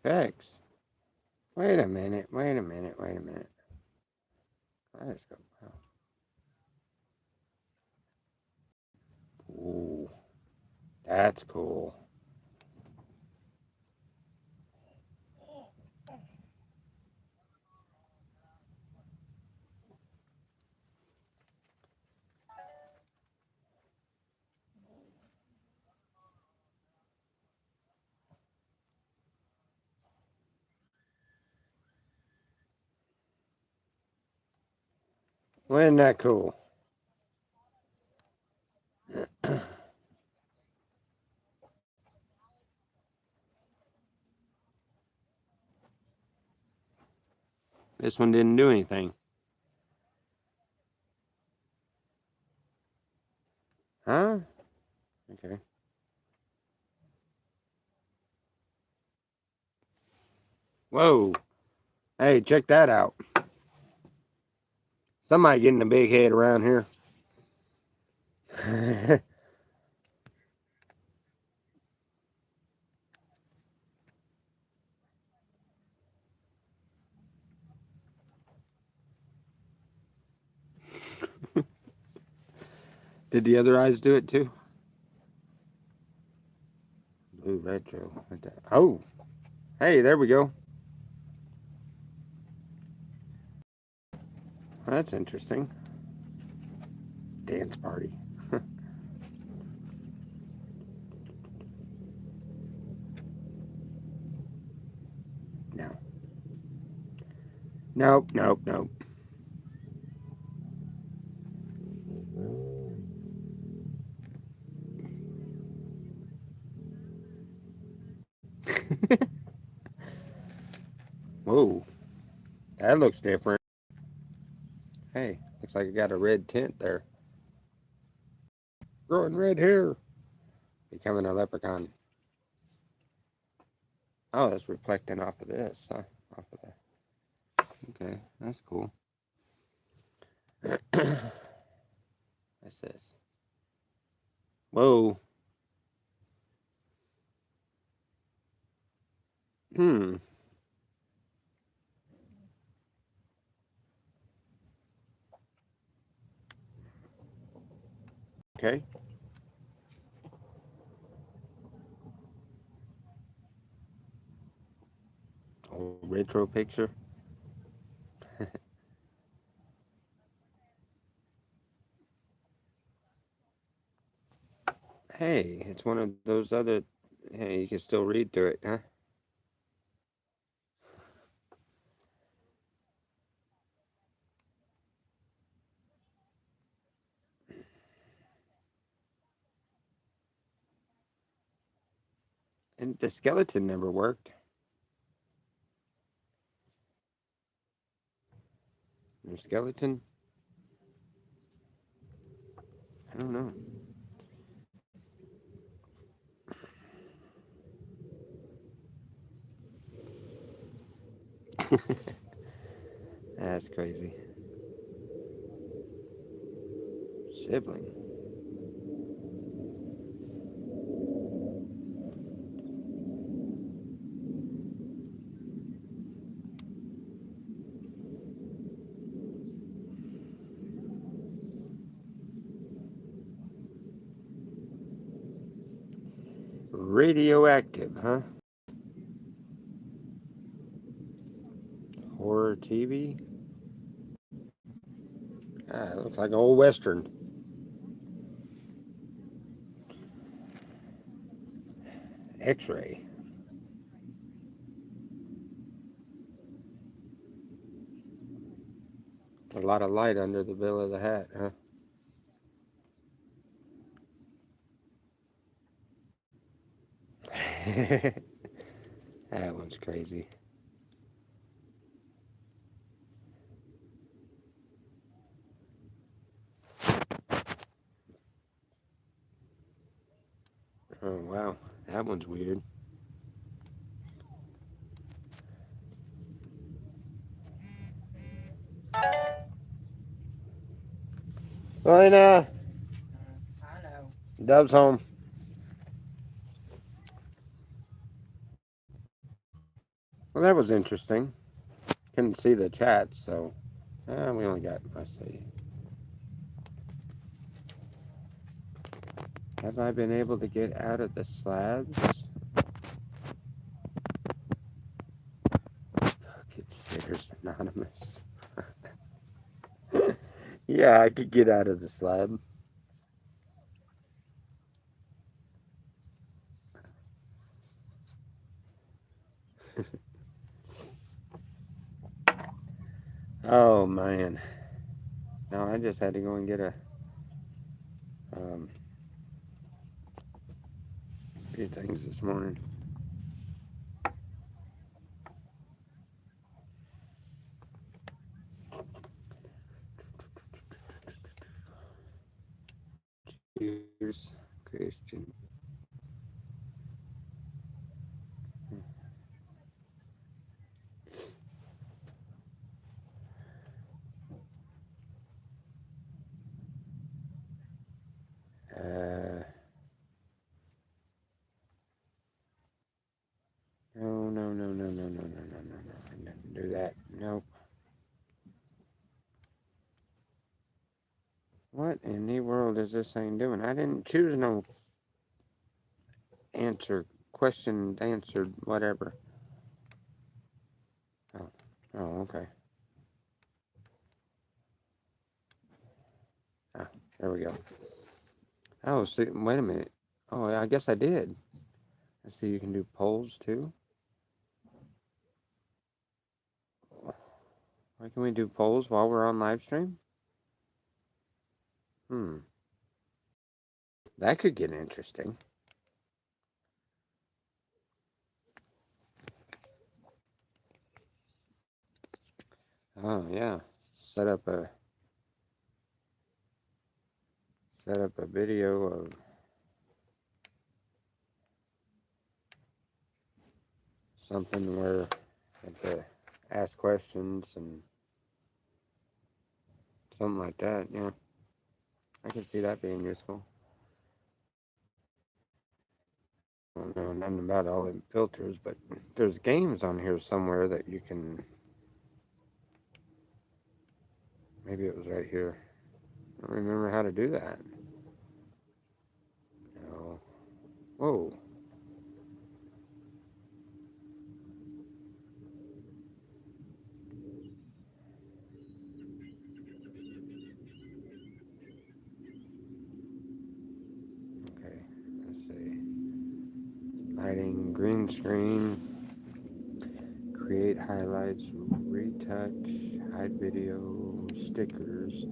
effects. Wait a minute. Let's go. Ooh, that's cool. Isn't that cool? This one didn't do anything. Huh? Okay. Whoa. Hey, check that out. Somebody getting a big head around here. Did the other eyes do it too? Blue retro. Oh. Hey, there we go. That's interesting. Dance party. No. Nope. Whoa. That looks different. Hey, looks like it got a red tint there. Growing red hair. Becoming a leprechaun. Oh, that's reflecting off of this, huh? Off of that. Okay, that's cool. What's this? Whoa. Hmm. Okay. Old retro picture. Hey, it's one of those other. Hey, you can still read through it, huh? And the skeleton never worked. The skeleton? I don't know. That's crazy. Sibling. Radioactive, huh? Horror TV? Ah, it looks like an old western. X-ray. A lot of light under the bill of the hat, huh? That one's crazy. Oh, wow. That one's weird. Selena! Dub's home. Well, that was interesting. Couldn't see the chat, so we only got, let's see. Have I been able to get out of the slabs? Bucket Shitters Anonymous. Yeah, I could get out of the slab. Oh, man. No, I just had to go and get a few things this morning. Cheers, Christian. No, no, no, no, no, no, no, no, no, no. I didn't do that. Nope. What in the world is this thing doing? I didn't choose no answer, question answered, whatever. Oh, oh, okay. Ah, there we go. Oh, see, wait a minute. Oh, I guess I did. I see you can do polls too. Why can we do polls while we're on live stream? That could get interesting. Oh yeah. Set up a video of something where you have to ask questions and something like that. Yeah, I can see that being useful. I don't know nothing about all the filters, but there's games on here somewhere that you can. Maybe it was right here. I don't remember how to do that. No. Whoa. Okay. Let's see. Lighting, green screen, create highlights, retouch, hide video, stickers.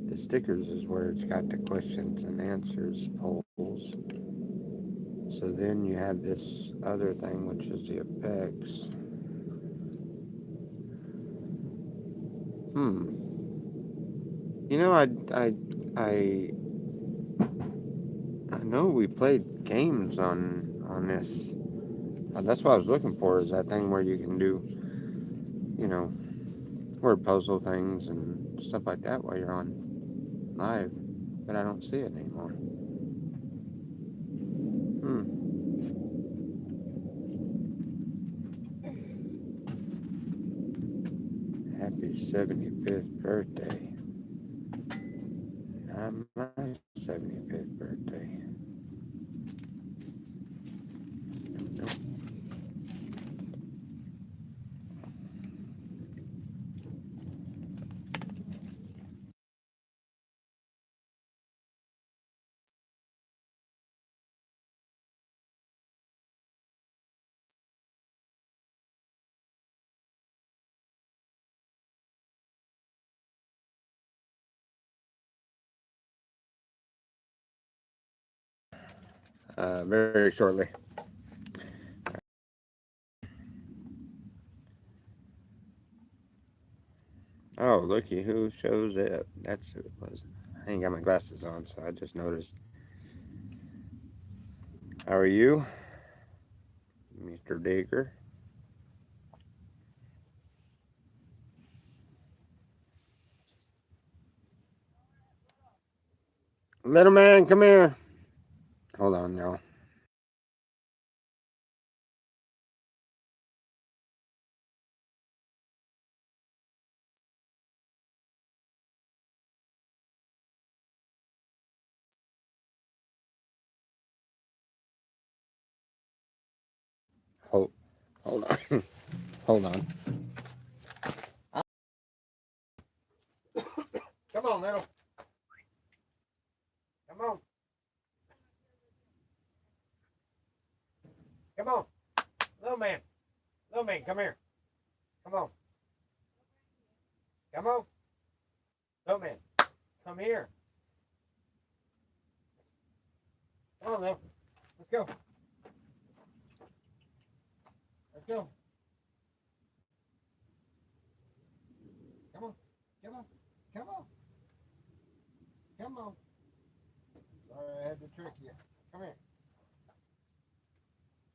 The stickers is where it's got the questions and answers polls. So then you have this other thing, which is the effects. You know, I know we played games on this. That's what I was looking for. Is that thing where you can do, you know, word puzzle things and stuff like that while you're on live, but I don't see it anymore. Happy 75th birthday. Not my 75th birthday. Nope. Very shortly. Oh, looky who shows up. That's who it was. I ain't got my glasses on, so I just noticed. How are you, Mr. Digger? Little man, come here. Hold on, y'all. hold on. Hold on. Come on, little. Come on. Come on. Little man. Little man, come here. Come on. Come on. Little man. Come here. Come on, little. Let's go. Let's go. Come on. Come on. Come on. Come on. Sorry, I had to trick you. Come here.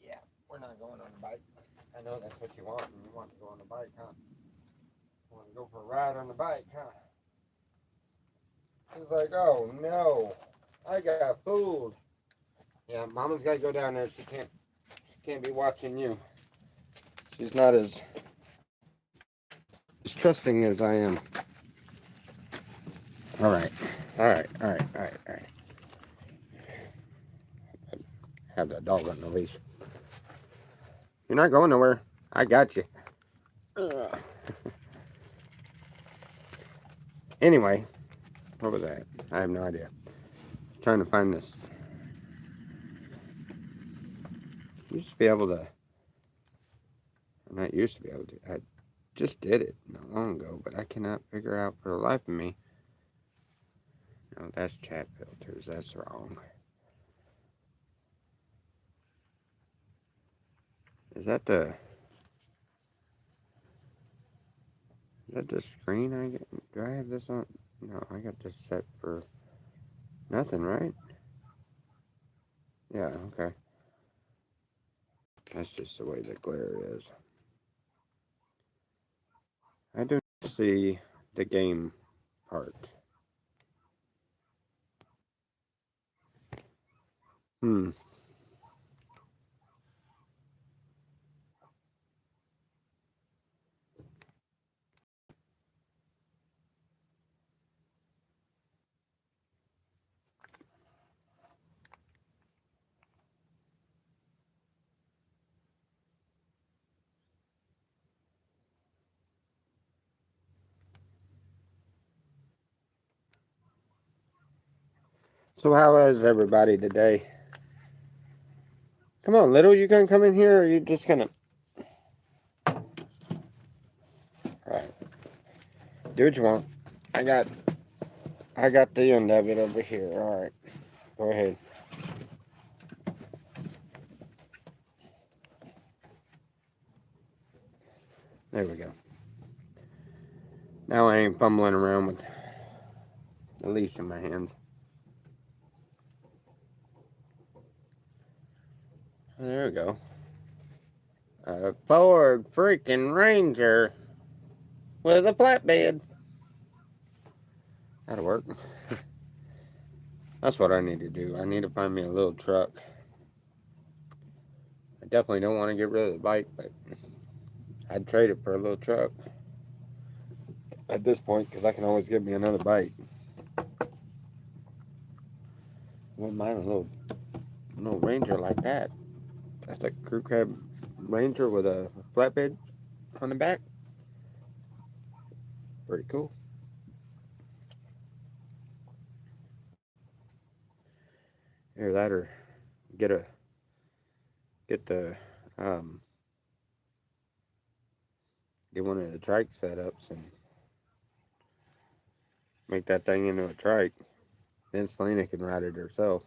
Yeah, we're not going on the bike. I know that's what you want, and you want to go on the bike, huh? You want to go for a ride on the bike, huh? He's like, oh no, I got fooled. Yeah, Mama's got to go down there. She can't be watching you. She's not as trusting as I am. All right. Have that dog on the leash. You're not going nowhere. I got you. Anyway, what was that? I have no idea. I'm trying to find this. Used to be able to. I'm not used to be able to. I just did it not long ago, but I cannot figure out for the life of me. No, that's chat filters. That's wrong. Is that the screen I get? Do I have this on? No, I got this set for nothing, right? Yeah, okay. That's just the way the glare is. I don't see the game part. So how is everybody today? Come on, little, you gonna come in here, or you just gonna... Alright. Do what you want. I got the end of it over here. Alright. Go ahead. There we go. Now I ain't fumbling around with the leash in my hands. There we go. A Ford freaking Ranger with a flatbed. That'll work. That's what I need to do. I need to find me a little truck. I definitely don't want to get rid of the bike, but I'd trade it for a little truck at this point, because I can always get me another bike. Wouldn't mind a little Ranger like that. That's a crew cab Ranger with a flatbed on the back. Pretty cool. Either that or get one of the trike setups and make that thing into a trike. Then Selena can ride it herself.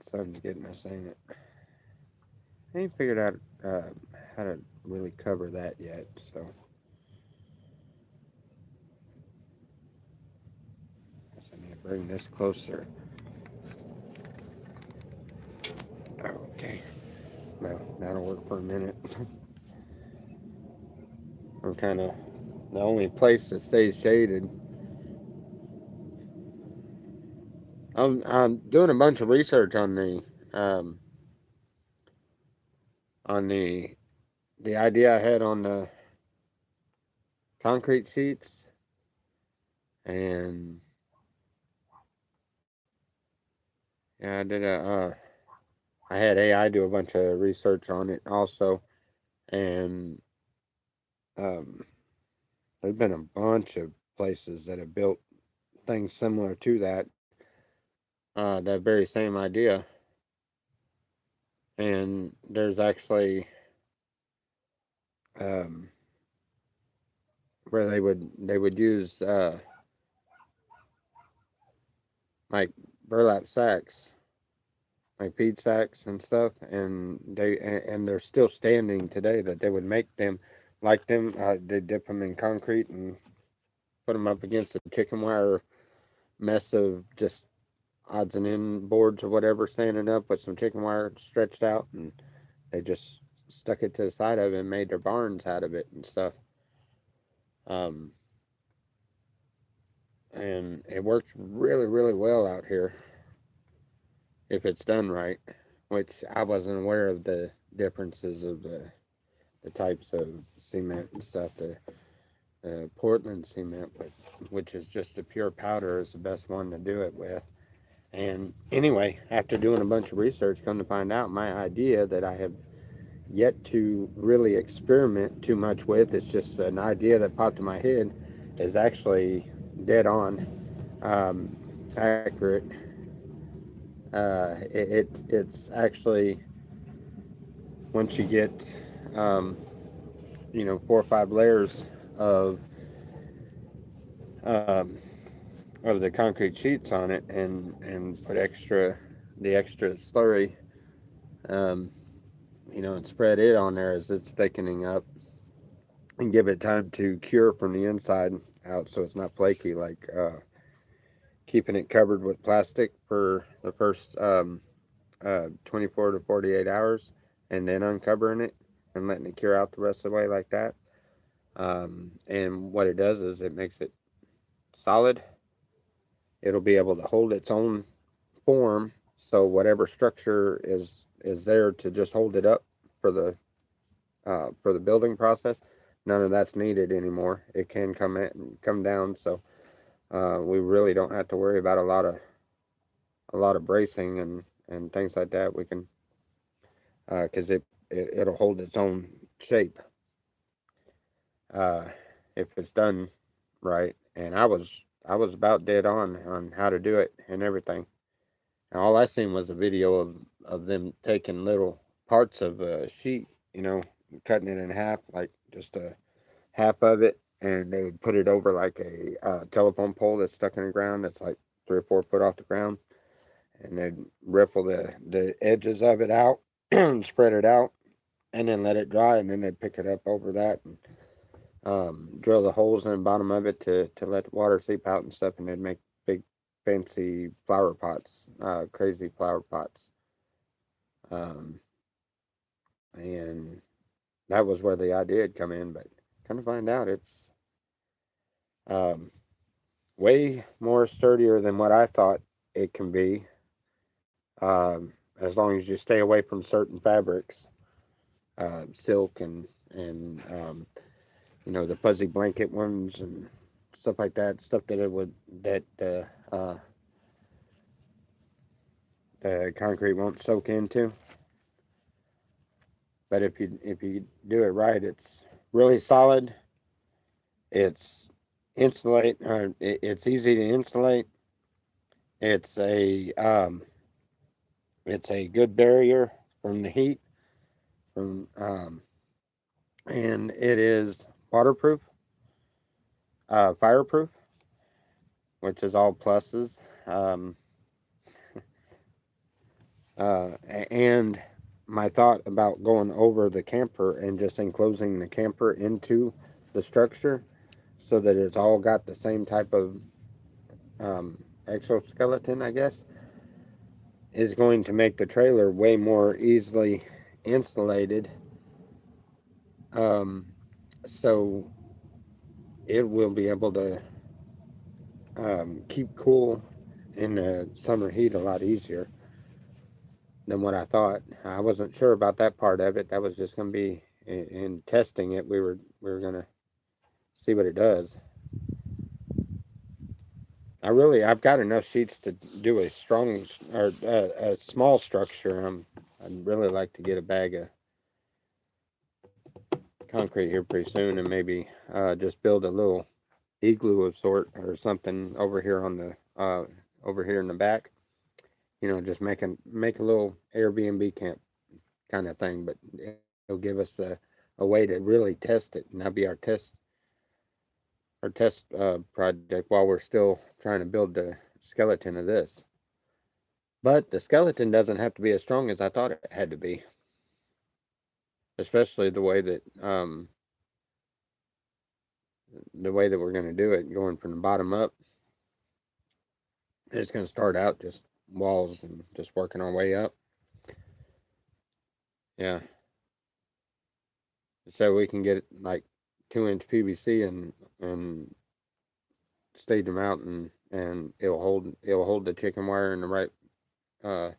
Sun's getting us, ain't it? I ain't figured out how to really cover that yet, so I guess I need to bring this closer. Okay. Well, that'll work for a minute. We're kind of the only place that stays shaded. I'm doing a bunch of research on the idea I had on the concrete sheets And yeah, I had AI do a bunch of research on it also, and um, there's been a bunch of places that have built things similar to that very same idea. And there's actually um, where they would use like burlap sacks, like peat sacks and stuff, and they're still standing today. That they would make them like them. They dip them in concrete and put them up against a chicken wire mess of just odds and end boards or whatever, standing up with some chicken wire stretched out, and they just stuck it to the side of it and made their barns out of it and stuff. Um, and it works really, really well out here if it's done right. Which I wasn't aware of the differences of the types of cement and stuff. The Portland cement, which is just a pure powder, is the best one to do it with. And anyway, after doing a bunch of research, come to find out my idea that I have yet to really experiment too much with, it's just an idea that popped in my head, is actually dead on accurate. It's actually, once you get um, 4 or 5 layers of um, of the concrete sheets on it, and put the extra slurry, um, and spread it on there as it's thickening up, and give it time to cure from the inside out, so it's not flaky, like keeping it covered with plastic for the first 24 to 48 hours, and then uncovering it and letting it cure out the rest of the way like that. And what it does is it makes it solid. It'll be able to hold its own form, so whatever structure is there to just hold it up for the building process, none of that's needed anymore. It can come down, so we really don't have to worry about a lot of bracing and things like that. We can, because it'll hold its own shape uh, if it's done right. And I was about dead on how to do it and everything. And all I seen was a video of them taking little parts of a sheet, cutting it in half, like just a half of it, and they would put it over like a telephone pole that's stuck in the ground, that's like 3 or 4 foot off the ground, and they'd ripple the edges of it out and spread it out, and then let it dry, and then they'd pick it up over that and drill the holes in the bottom of it to let the water seep out and stuff, and they'd make big fancy flower pots, crazy flower pots. Um, and that was where the idea had come in, but kind of find out it's um, way more sturdier than what I thought it can be, as long as you stay away from certain fabrics, silk and the fuzzy blanket ones and stuff like that, stuff that the concrete won't soak into. But if you do it right, it's really solid. It's it's easy to insulate. It's a um, it's a good barrier from the heat, from and it is waterproof, fireproof, which is all pluses. Um, and my thought about going over the camper and just enclosing the camper into the structure, so that it's all got the same type of exoskeleton, I guess, is going to make the trailer way more easily insulated. Um, so it will be able to keep cool in the summer heat a lot easier than what I thought. I wasn't sure about that part of it. That was just going to be in testing it. We were going to see what it does. I've got enough sheets to do a strong or a small structure. I'd really like to get a bag of concrete here pretty soon, and maybe just build a little igloo of sort or something over here on the over here in the back. You know, just make a little Airbnb camp kind of thing, but it'll give us a way to really test it, and that'll be our test project while we're still trying to build the skeleton of this. But the skeleton doesn't have to be as strong as I thought it had to be, especially the way that we're going to do it, going from the bottom up. It's going to start out just walls and just working our way up. Yeah. So we can get like 2-inch PVC and stage them out, and it'll hold the chicken wire in the right uh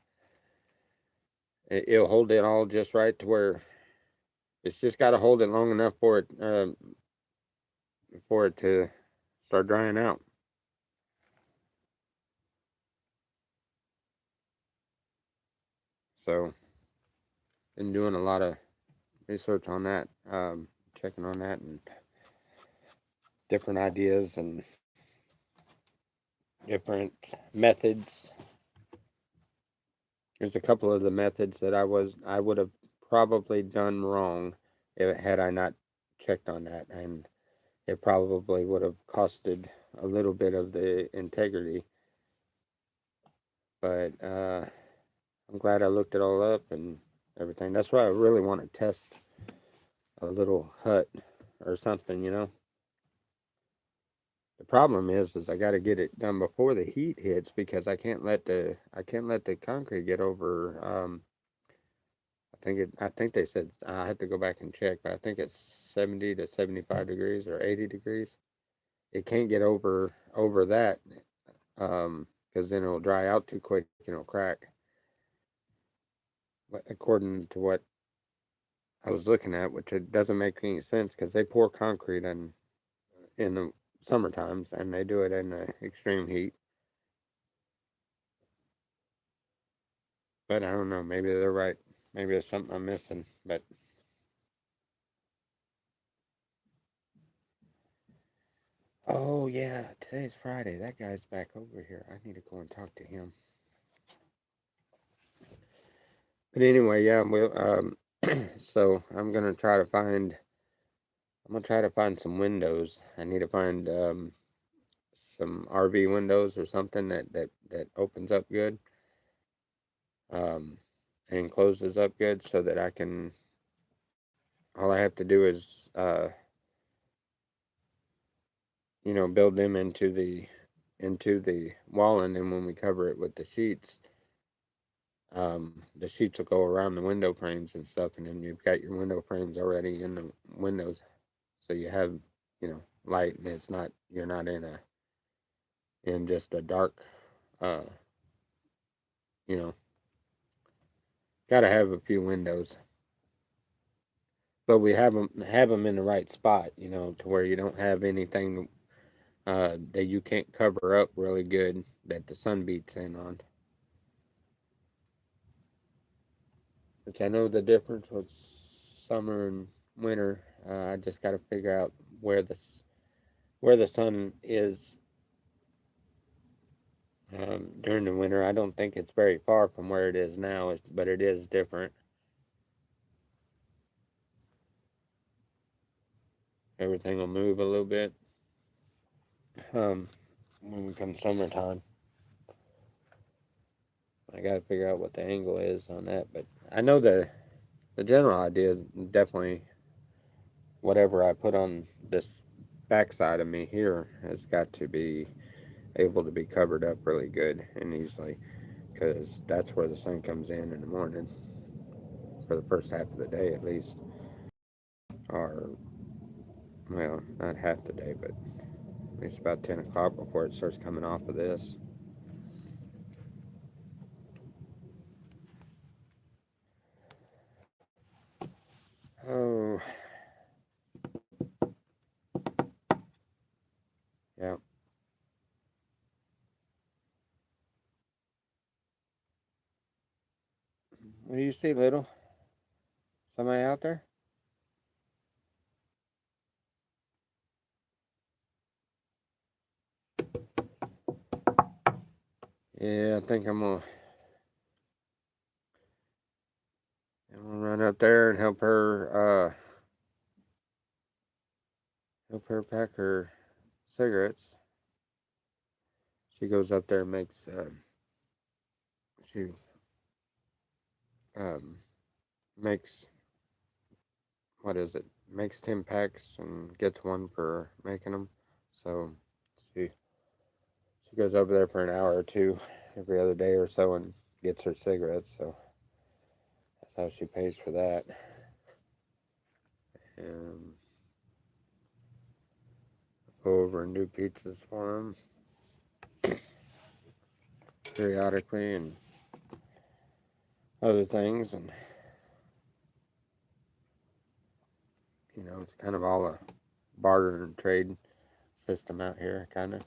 it'll hold it all just right to where it's just got to hold it long enough for it to start drying out. So been doing a lot of research on that, checking on that and different ideas and different methods. There's a couple of the methods that I would have probably done wrong had I not checked on that, and it probably would have costed a little bit of the integrity. But I'm glad I looked it all up and everything. That's why I really want to test a little hut or something, you know. The problem is I got to get it done before the heat hits, because I can't let the concrete get over. I think they said, I have to go back and check, but I think it's 70 to 75 degrees or 80 degrees. It can't get over that, because then it'll dry out too quick and it'll crack. According to what I was looking at, which it doesn't make any sense, because they pour concrete in the summer times and they do it in the extreme heat. But I don't know. Maybe they're right. Maybe there's something I'm missing. But oh yeah, today's Friday. That guy's back over here. I need to go and talk to him. But anyway, yeah, so I'm gonna try to find some windows. I need to find some RV windows or something that opens up good, um, and closes up good, so that I can. All I have to do is, build them into the wall, and then when we cover it with the sheets, the sheets will go around the window frames and stuff, and then you've got your window frames already in the windows, so you have, light, and you're not in just a dark, uh, you know, got to have a few windows, but we have them in the right spot, to where you don't have anything that you can't cover up really good that the sun beats in on. Which I know the difference with summer and winter. I just got to figure out where the sun is during the winter. I don't think it's very far from where it is now, but it is different. Everything will move a little bit um, when we come summertime. I got to figure out what the angle is on that, but I know the general idea is definitely whatever I put on this backside of me here has got to be able to be covered up really good and easily, because that's where the sun comes in the morning for the first half of the day at least, or well, not half the day, but at least about 10 o'clock before it starts coming off of this. Oh, yeah. What do you see, little? Somebody out there? Yeah, I think I'm gonna run up there and help her pack her cigarettes. She goes up there and she um, makes what is it? Makes 10 packs and gets one for making them. So she she goes over there for an hour or two every other day or so and gets her cigarettes. So that's how she pays for that. And go over and do pizzas for them periodically and other things. And it's kind of all a barter and trade system out here, kind of.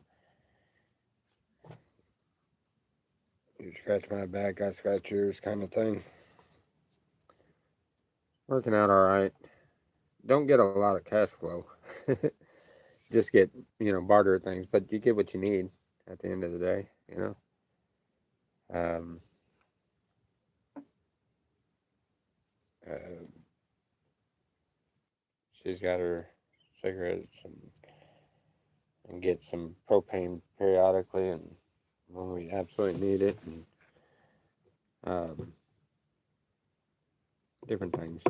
You scratch my back, I scratch yours, kind of thing. Working out all right. Don't get a lot of cash flow. Just get barter things, but you get what you need at the end of the day. Um, uh, she's got her cigarettes and get some propane periodically, and when we absolutely need it, and um, different things.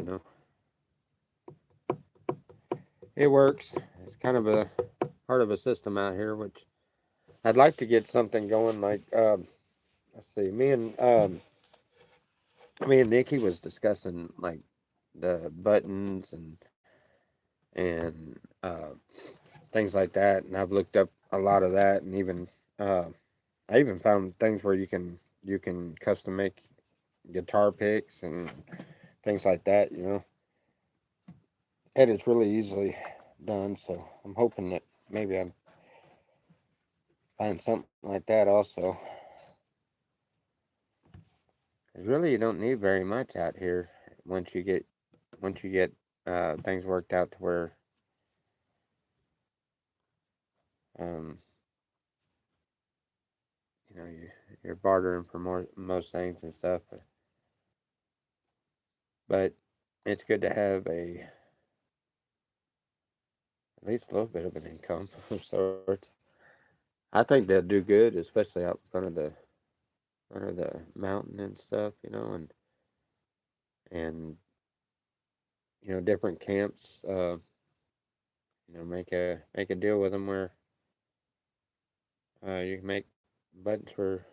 It works. It's kind of a part of a system out here, which I'd like to get something going. Like, let's see, me and Nikki was discussing like the buttons and things like that, and I've looked up a lot of that, and even I even found things where you can custom make guitar picks and things like that. And it's really easily done. So I'm hoping that maybe I find something like that also. 'Cause really, you don't need very much out here once you get things worked out to where um, you're bartering for most things and stuff. But it's good to have at least a little bit of an income of sorts. I think they'll do good, especially out in front of the mountain and stuff, and different camps. Make a deal with them where you can make buttons for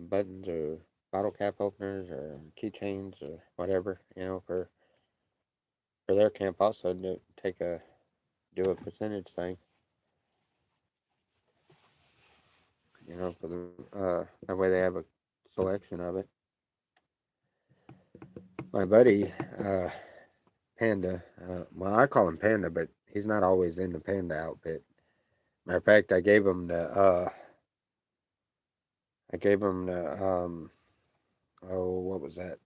buttons or bottle cap openers or keychains or whatever, for their camp also to do a percentage thing, for that way they have a selection of it. My buddy, Panda, well, I call him Panda, but he's not always in the Panda outfit. Matter of fact, I gave him the oh, what was that?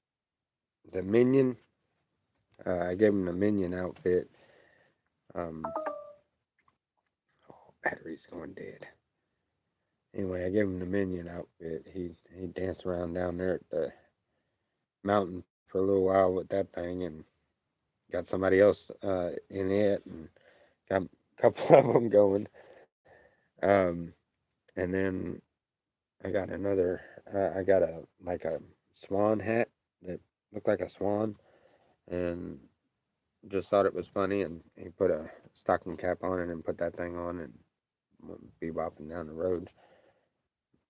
The Minion. I gave him the Minion outfit. Battery's going dead. Anyway, I gave him the Minion outfit. He danced around down there at the mountain for a little while with that thing, and got somebody else in it, and got a couple of them going. Um, and then I got a like a swan hat that looked like a swan, and just thought it was funny, and he put a stocking cap on it and put that thing on and went bebopping down the road.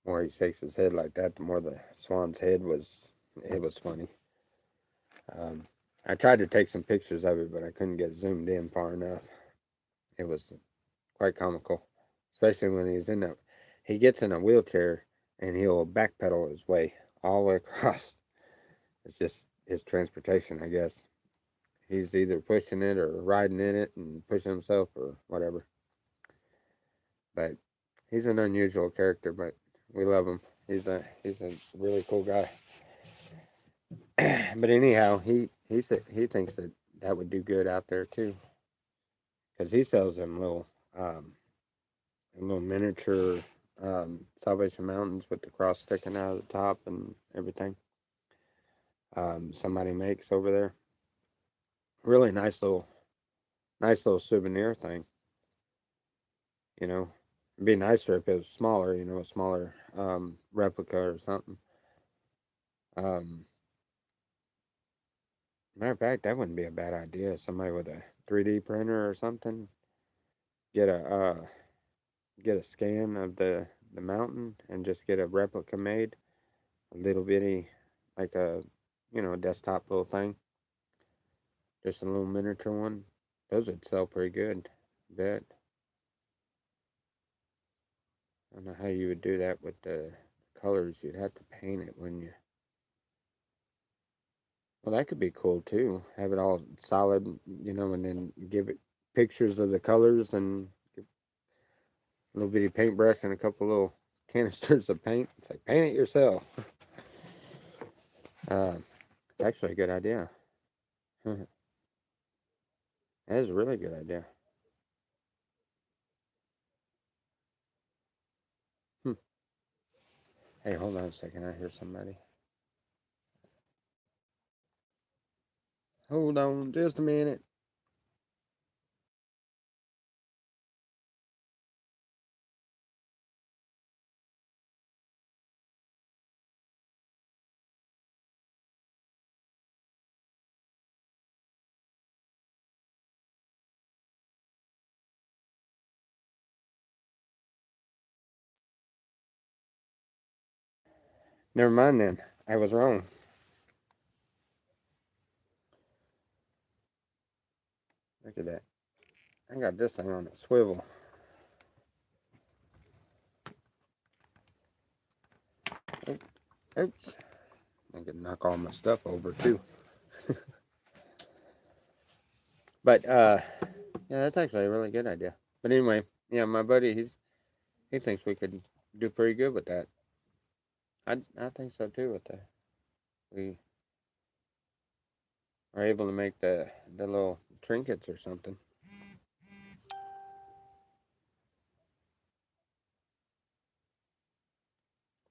The more he shakes his head like that, the more the swan's head was. It was funny. Um, I tried to take some pictures of it, but I couldn't get zoomed in far enough. It was quite comical, especially when he gets in a wheelchair and he'll backpedal his way all the way across. It's just his transportation, I guess. He's either pushing it or riding in it and pushing himself or whatever. But he's an unusual character, but we love him. He's a really cool guy. But anyhow, he said he thinks that that would do good out there too, because he sells um, them little miniature Salvation Mountains with the cross sticking out of the top and everything. Somebody makes over there. Really nice little souvenir thing. You know, it'd be nicer if it was smaller. You know, a smaller replica or something. Um, Matter of fact, that wouldn't be a bad idea. Somebody with a 3D printer or something, get a scan of the mountain and just get a replica made, a little bitty, like a desktop little thing, just a little miniature one. Those would sell pretty good, I bet. I don't know how you would do that with the colors. You'd have to paint it, wouldn't you? Well, that could be cool too. Have it all solid, and then give it pictures of the colors and a little bitty paintbrush and a couple little canisters of paint. It's like paint it yourself. It's actually a good idea. That is a really good idea. Hmm. Hey, hold on a second. I hear somebody. Hold on just a minute. Never mind then. I was wrong. Look at that. I got this thing on a swivel. Oops. I could knock all my stuff over too. But yeah, that's actually a really good idea. But anyway, yeah, my buddy, he thinks we could do pretty good with that. I think so too. With the we are able to make the little trinkets or something.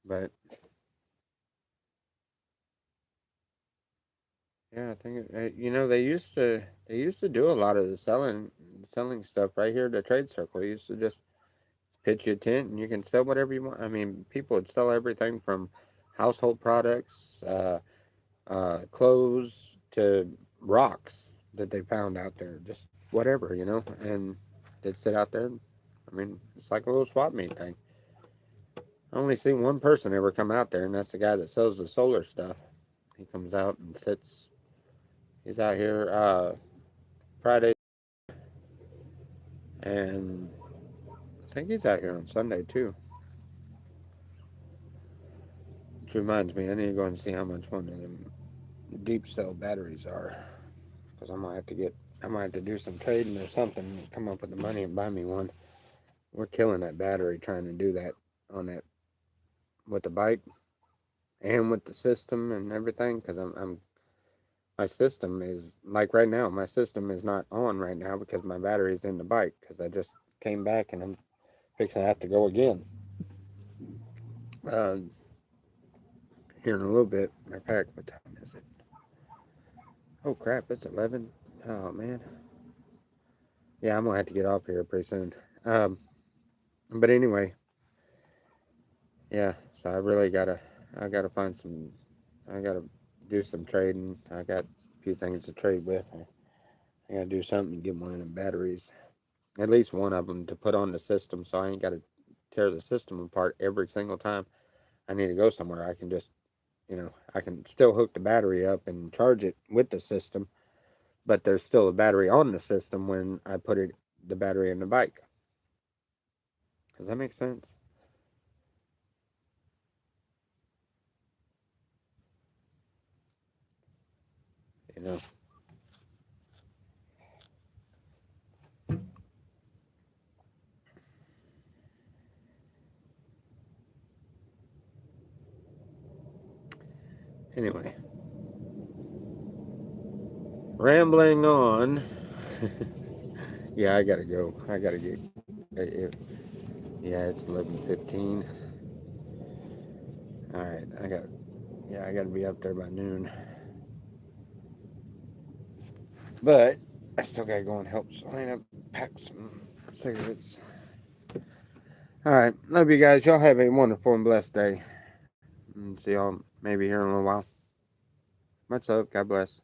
But yeah, I think they used to do a lot of the selling stuff right here at the trade circle. They used to just pitch you a tent and you can sell whatever you want. I mean, people would sell everything from household products, clothes to rocks that they found out there, just whatever, and they'd sit out there. I mean, it's like a little swap meet thing. I only seen one person ever come out there, and that's the guy that sells the solar stuff. He comes out and sits. He's out here Friday, and I think he's out here on Sunday too. Which reminds me, I need to go and see how much one of them deep cell batteries are, because I might have to do some trading or something, and come up with the money and buy me one. We're killing that battery trying to do that on that with the bike and with the system and everything, because I'm my system is like right now. My system is not on right now because my battery's in the bike. Because I just came back and I'm fixing to have to go again uh, here in a little bit. Matter of fact, what time is it? Oh crap! It's 11. Oh man. Yeah, I'm gonna have to get off here pretty soon. Um, but anyway, yeah. So I gotta find some. I gotta do some trading. I got a few things to trade with. I gotta do something to get one of them batteries, at least one of them, to put on the system, so I ain't gotta tear the system apart every single time I need to go somewhere. I can just, I can still hook the battery up and charge it with the system, but there's still a battery on the system when I put the battery in the bike. Does that make sense? You know. Anyway, rambling on. Yeah, I gotta go. I gotta get. Yeah, it's 11:15. All right, I got. Yeah, I gotta be up there by noon. But I still gotta go and help Selena pack some cigarettes. All right, love you guys. Y'all have a wonderful and blessed day. And see y'all maybe here in a little while. Much love. God bless.